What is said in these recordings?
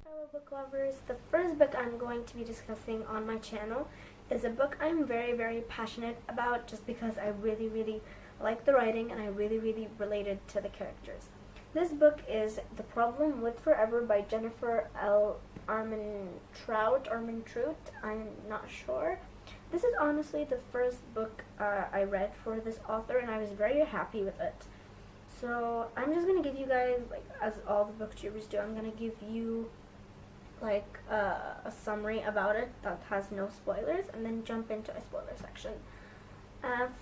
Fellow book lovers, the first book I'm going to be discussing on my channel is a book I'm very passionate about just because I really like the writing and I really related to the characters. This book is The Problem with Forever by Jennifer L. Armentrout, I'm not sure. This is honestly the first book I read for this author, and I was very happy with it. So I'm just going to give you guys, like as all the booktubers do, I'm going to give you like a summary about it that has no spoilers, and then jump into a spoiler section.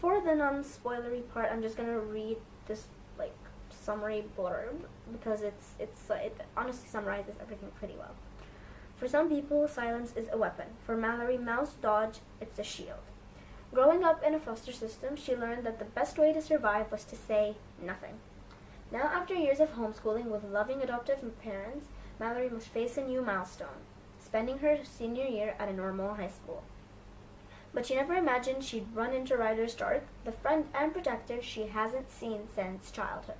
For the non-spoilery part, I'm just going to read this like summary blurb because it honestly summarizes everything pretty well. For some people, silence is a weapon. For Mallory Mouse Dodge, it's a shield. Growing up in a foster system, she learned that the best way to survive was to say nothing. Now, after years of homeschooling with loving adoptive parents, Mallory must face a new milestone, spending her senior year at a normal high school. But she never imagined she'd run into Ryder Stark, the friend and protector she hasn't seen since childhood.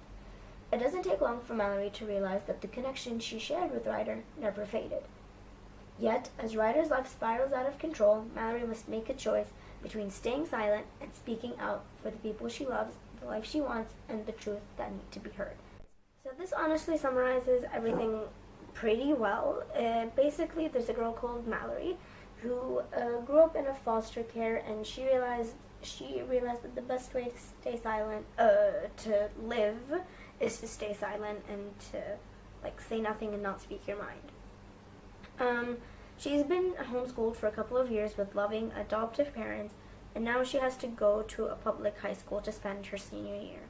It doesn't take long for Mallory to realize that the connection she shared with Ryder never faded. Yet, as Ryder's life spirals out of control, Mallory must make a choice between staying silent and speaking out for the people she loves, the life she wants, and the truth that need to be heard. So this honestly summarizes everything pretty well. Basically, there's a girl called Mallory who grew up in a foster care, and she realized that the best way to stay silent, to live, is to stay silent and to like say nothing and not speak your mind. She's been homeschooled for a couple of years with loving adoptive parents, and now she has to go to a public high school to spend her senior year.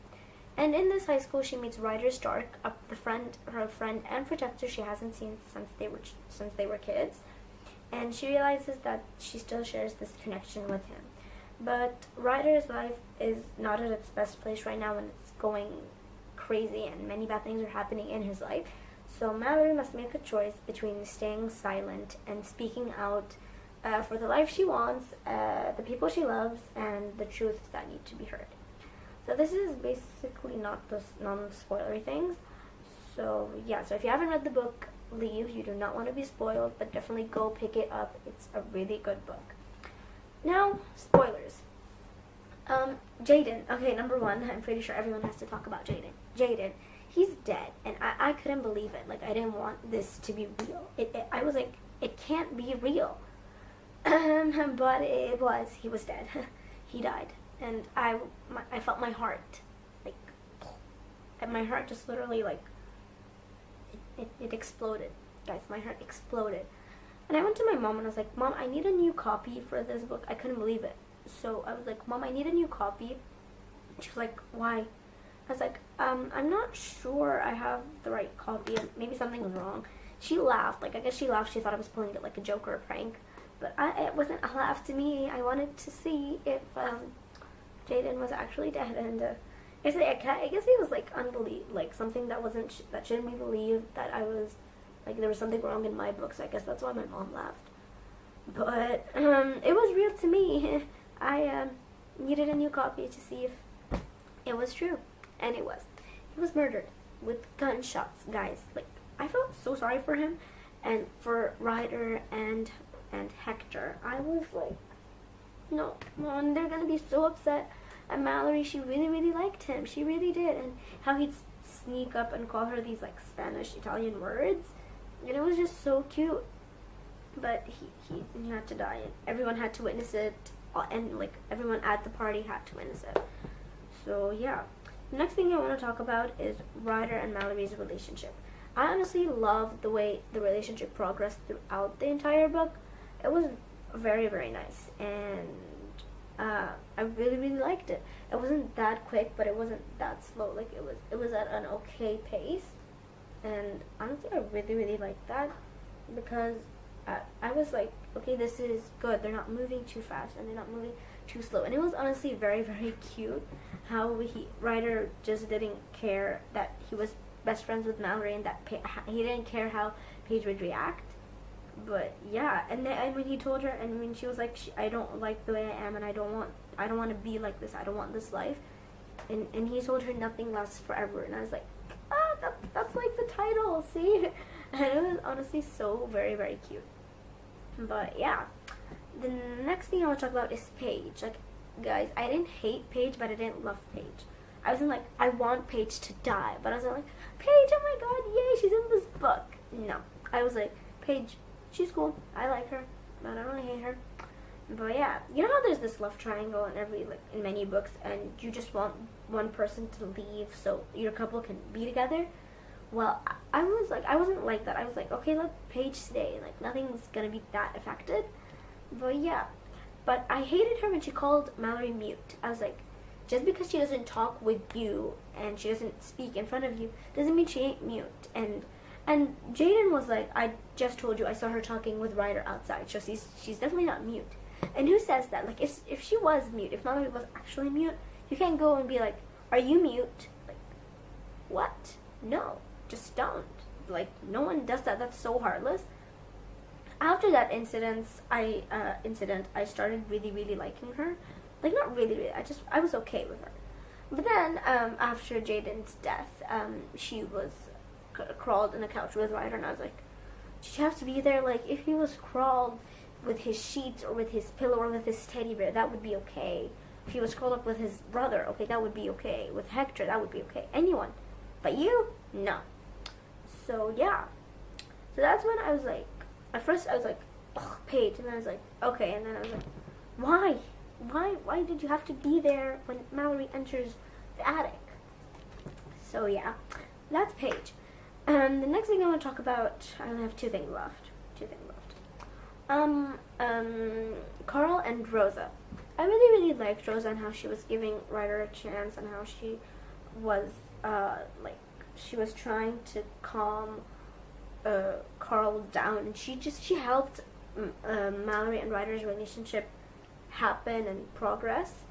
And in this high school, she meets Ryder Stark, her friend and protector she hasn't seen since they were kids, and she realizes that she still shares this connection with him. But Ryder's life is not at its best place right now, and it's going crazy, and many bad things are happening in his life. So Mallory must make a choice between staying silent and speaking out for the life she wants, the people she loves, and the truths that need to be heard. So this is basically not the non-spoilery things. So yeah, so if you haven't read the book, leave. You do not want to be spoiled, but definitely go pick it up. It's a really good book. Now, spoilers. Jaden. Okay, number one, I'm pretty sure everyone has to talk about Jaden. Jaden. He's dead, and I couldn't believe it. Like, I didn't want this to be real. I was like, it can't be real. But it was. He was dead. He died. And I felt my heart, like, and my heart just literally, like, it exploded. Guys, my heart exploded. And I went to my mom, and I was like, Mom, I need a new copy for this book. I couldn't believe it. So I was like, Mom, I need a new copy. She was like, why? I was like, I'm not sure I have the right copy, and maybe something was wrong. She laughed. Like, I guess she laughed. She thought I was pulling it like a joke or a prank. But it wasn't a laugh to me. I wanted to see if Jaden was actually dead. And I guess it was like like something that that shouldn't be believed, that I was, like, there was something wrong in my book. So I guess that's why my mom laughed. But it was real to me. I needed a new copy to see if it was true. And it was. He was murdered with gunshots, guys. Like, I felt so sorry for him and for Ryder and Hector. I was like, no, Mom, they're gonna be so upset. And Mallory, she really liked him. She really did. And how he'd sneak up and call her these like Spanish, Italian words. And it was just so cute. But he had to die. And everyone had to witness it. And like everyone at the party had to witness it. So yeah. The next thing I want to talk about is Ryder and Mallory's relationship. I honestly loved the way the relationship progressed throughout the entire book. It was very nice, and I really liked it. It wasn't that quick, but it wasn't that slow. Like, it was at an okay pace, and honestly, I really liked that, because I was like, okay, this is good. They're not moving too fast, and they're not moving too slow. And it was honestly very cute how Ryder just didn't care that he was best friends with Mallory, and that he didn't care how Paige would react. But yeah, and when he told her, and when she was like, I don't like the way I am, and I don't want to be like this. I don't want this life. And he told her nothing lasts forever. And I was like, that's like the title. See, And it was honestly so very, very cute. But yeah, the next thing I want to talk about is Paige. Like, guys, I didn't hate Paige, but I didn't love Paige. I wasn't like, I want Paige to die, but I wasn't like, Paige, oh my god, yay, she's in this book. No, I was like, Paige, she's cool, I like her, but I don't really hate her. But yeah, you know how there's this love triangle in many books, and you just want one person to leave so your couple can be together? Well, I wasn't like that. I was like, okay, let Paige stay. Like, nothing's gonna be that affected. But yeah, but I hated her when she called Mallory mute. I was like, just because she doesn't talk with you and she doesn't speak in front of you doesn't mean she ain't mute. And Jaden was like, I just told you I saw her talking with Ryder outside, so she's definitely not mute. And who says that? Like, if she was mute, if Mallory was actually mute, you can't go and be like, are you mute? Like, what? No, just don't. Like, no one does that. That's so heartless. After that incident, I started really, really liking her. Like, not really, really. I was okay with her. But then, after Jaden's death, she was crawled in a couch with Ryder, and I was like, did you have to be there? Like, if he was crawled with his sheets or with his pillow or with his teddy bear, that would be okay. If he was curled up with his brother, okay, that would be okay. With Hector, that would be okay. Anyone. But you? No. So, yeah. So that's when I was like, at first I was like, oh, Paige. And then I was like, okay. And then I was like, why? Why did you have to be there when Mallory enters the attic? So, yeah. That's Paige. The next thing I want to talk about, I only have two things left. Carl and Rosa. I really, really liked Rosa and how she was giving Ryder a chance and how she was, she was trying to calm Carl down. And she helped Mallory and Ryder's relationship happen and progress.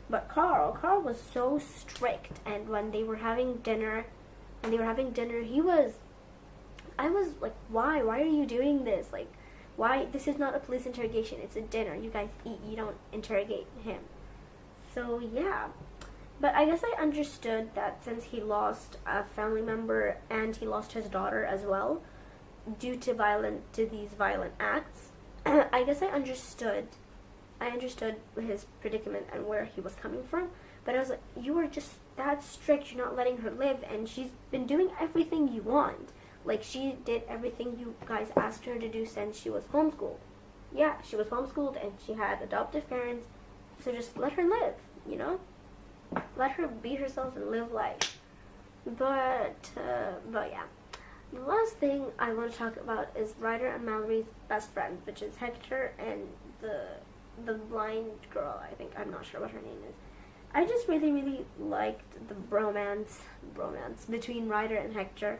But Carl was so strict, and when they were having dinner, I was like, why are you doing this? Like, why? This is not a police interrogation. It's a dinner. You guys eat. You don't interrogate him. So, yeah. But I guess I understood that since he lost a family member and he lost his daughter as well due to these violent acts, I guess I understood his predicament and where he was coming from. But I was like, you are just that strict. You're not letting her live, and she's been doing everything you want. Like, she did everything you guys asked her to do since she was homeschooled. Yeah, she was homeschooled and she had adoptive parents. So just let her live, you know? Let her be herself and live life. But yeah. The last thing I want to talk about is Ryder and Mallory's best friend, which is Hector and the blind girl, I think. I'm not sure what her name is. I just really, really liked the bromance between Ryder and Hector,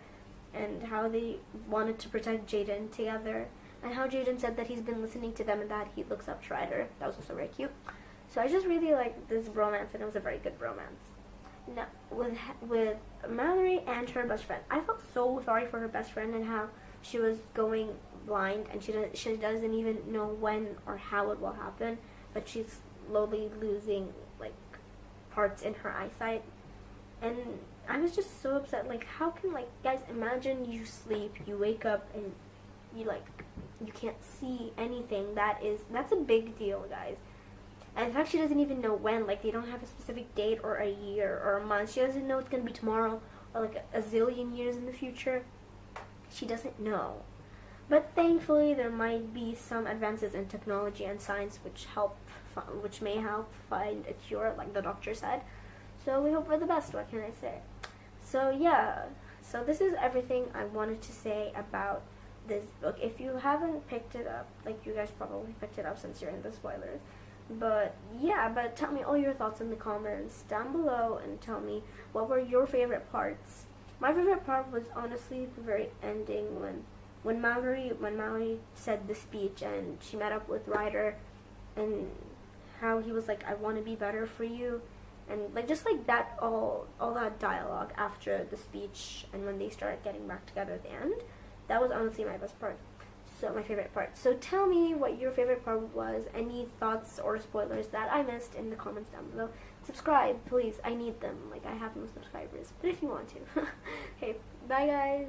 and how they wanted to protect Jaden together, and how Jaden said that he's been listening to them and that he looks up to Ryder. That was also very cute. So I just really liked this bromance, and it was a very good bromance. Now, with Mallory and her best friend, I felt so sorry for her best friend and how she was going blind, and she doesn't even know when or how it will happen, but she's slowly losing, like, parts in her eyesight. And I was just so upset. Like, how can, like, guys, imagine you sleep, you wake up, and you can't see anything. That's a big deal, guys. And in fact, she doesn't even know when. Like, they don't have a specific date or a year or a month. She doesn't know it's going to be tomorrow or, like, a zillion years in the future. She doesn't know. But thankfully, there might be some advances in technology and science which may help find a cure, like the doctor said. So we hope for the best, what can I say? So yeah, so this is everything I wanted to say about this book. If you haven't picked it up, like, you guys probably picked it up since you're in the spoilers. But yeah, but tell me all your thoughts in the comments down below, and tell me what were your favorite parts. My favorite part was honestly the very ending when Mallory said the speech and she met up with Ryder, and how he was like, I want to be better for you. And like, just like that, all that dialogue after the speech and when they started getting back together at the end, that was honestly my best part. So my favorite part. So tell me what your favorite part was. Any thoughts or spoilers that I missed in the comments down below. Subscribe, please. I need them. Like, I have no subscribers. But if you want to. Okay, bye guys.